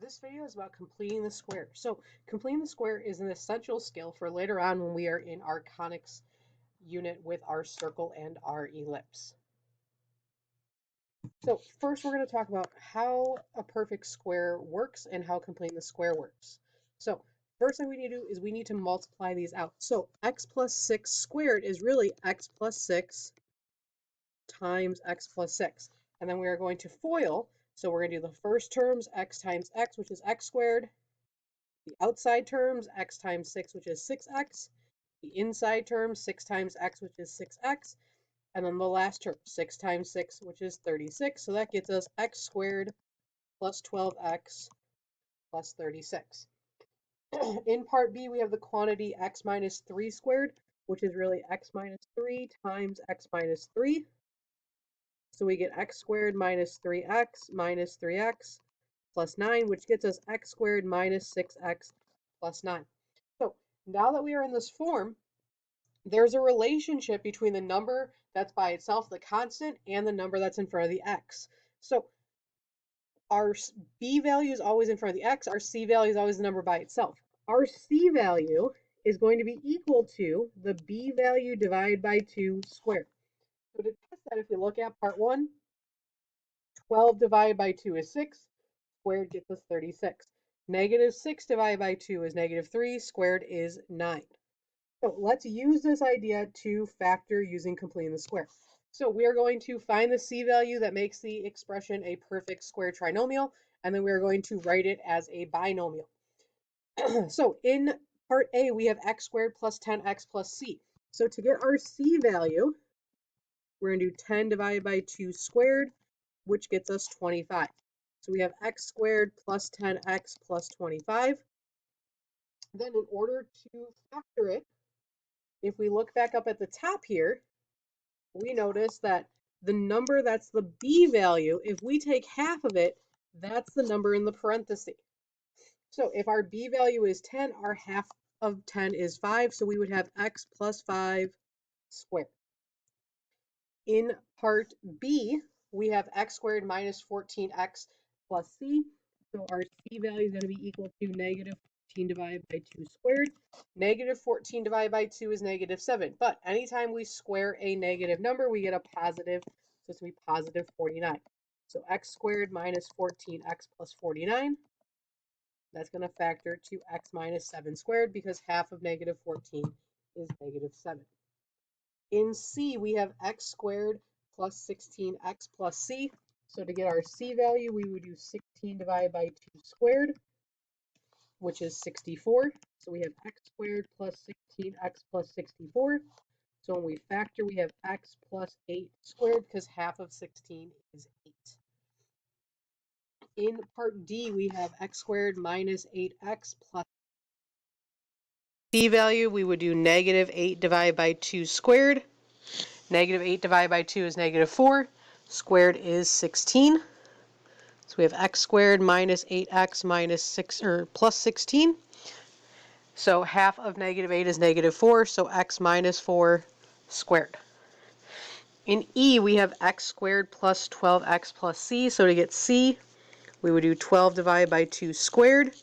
This video is about completing the square. So completing the square is an essential skill for later on when we are in our conics unit with our circle and our ellipse. So first we're going to talk about how a perfect square works and how completing the square works. So first thing we need to do is we need to multiply these out. So x plus 6 squared is really x plus 6 times x plus 6. And then we are going to FOIL. So we're going to do the first terms, x times x, which is x squared. The outside terms, x times 6, which is 6x. The inside term, 6 times x, which is 6x. And then the last term, 6 times 6, which is 36. So that gets us x squared plus 12x plus 36. In part B, we have the quantity x minus 3 squared, which is really x minus 3 times x minus 3. So we get x squared minus 3x plus 9, which gets us x squared minus 6x plus 9. So now that we are in this form, there's a relationship between the number that's by itself, the constant, and the number that's in front of the x. So our b value is always in front of the x, our c value is always the number by itself. Our c value is going to be equal to the b value divided by 2 squared. So to test that, if we look at part 1, 12 divided by 2 is 6, squared gets us 36. Negative 6 divided by 2 is negative 3, squared is 9. So let's use this idea to factor using completing the square. So we are going to find the c value that makes the expression a perfect square trinomial, and then we are going to write it as a binomial. So in part A, we have x squared plus 10x plus c. So to get our c value, we're going to do 10 divided by 2 squared, which gets us 25. So we have x squared plus 10x plus 25. Then in order to factor it, if we look back up at the top here, we notice that the number that's the b value, if we take half of it, that's the number in the parenthesis. So if our b value is 10, our half of 10 is 5, so we would have x plus 5 squared. In part B, we have x squared minus 14x plus c. So our c value is going to be equal to negative 14 divided by 2 squared. Negative 14 divided by 2 is negative 7. But anytime we square a negative number, we get a positive. So it's going to be positive 49. So x squared minus 14x plus 49. That's going to factor to x minus 7 squared because half of negative 14 is negative 7. In C, we have x squared plus 16x plus c. So to get our c value, we would do 16 divided by 2 squared, which is 64. So we have x squared plus 16x plus 64. So when we factor, we have x plus 8 squared because half of 16 is 8. In part D, we have x squared minus 8x plus c value, we would do negative 8 divided by 2 squared. Negative 8 divided by 2 is negative 4. Squared is 16. So we have x squared minus 8x minus 6 or plus 16. So half of negative 8 is negative 4. So x minus 4 squared. In E, we have x squared plus 12x plus c. So to get c, we would do 12 divided by 2 squared.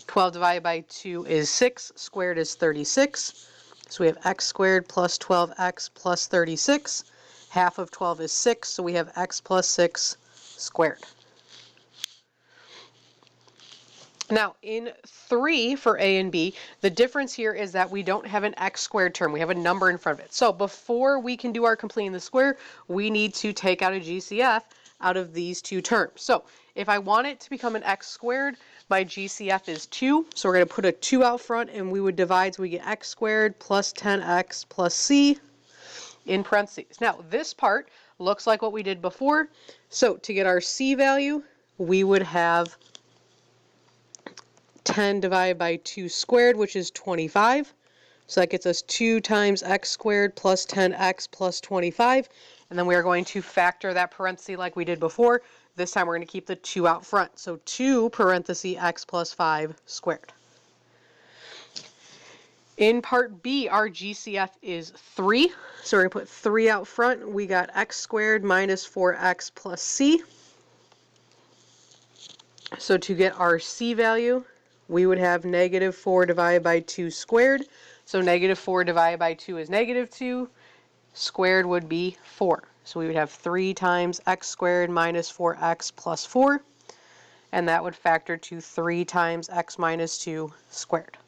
12 divided by 2 is 6. Squared is 36. So we have x squared plus 12x plus 36. Half of 12 is 6, so we have x plus 6 squared. Now, in 3 for A and B, the difference here is that we don't have an x squared term. We have a number in front of it. So before we can do our completing the square, we need to take out a GCF out of these two terms. So if I want it to become an x squared, my GCF is 2. So we're going to put a 2 out front, and we would divide, so we get x squared plus 10x plus c in parentheses. Now, this part looks like what we did before. So to get our c value, we would have 10 divided by 2 squared, which is 25. So that gets us 2 times x squared plus 10x plus 25. And then we are going to factor that parenthesis like we did before. This time we're going to keep the 2 out front. So 2 parenthesis x plus 5 squared. In part B, our GCF is 3. So we're going to put 3 out front. We got x squared minus 4x plus c. So to get our C value, we would have negative 4 divided by 2 squared. So negative 4 divided by 2 is negative 2. Squared would be 4. So we would have 3 times x squared minus 4x plus 4. And that would factor to 3 times x minus 2 squared.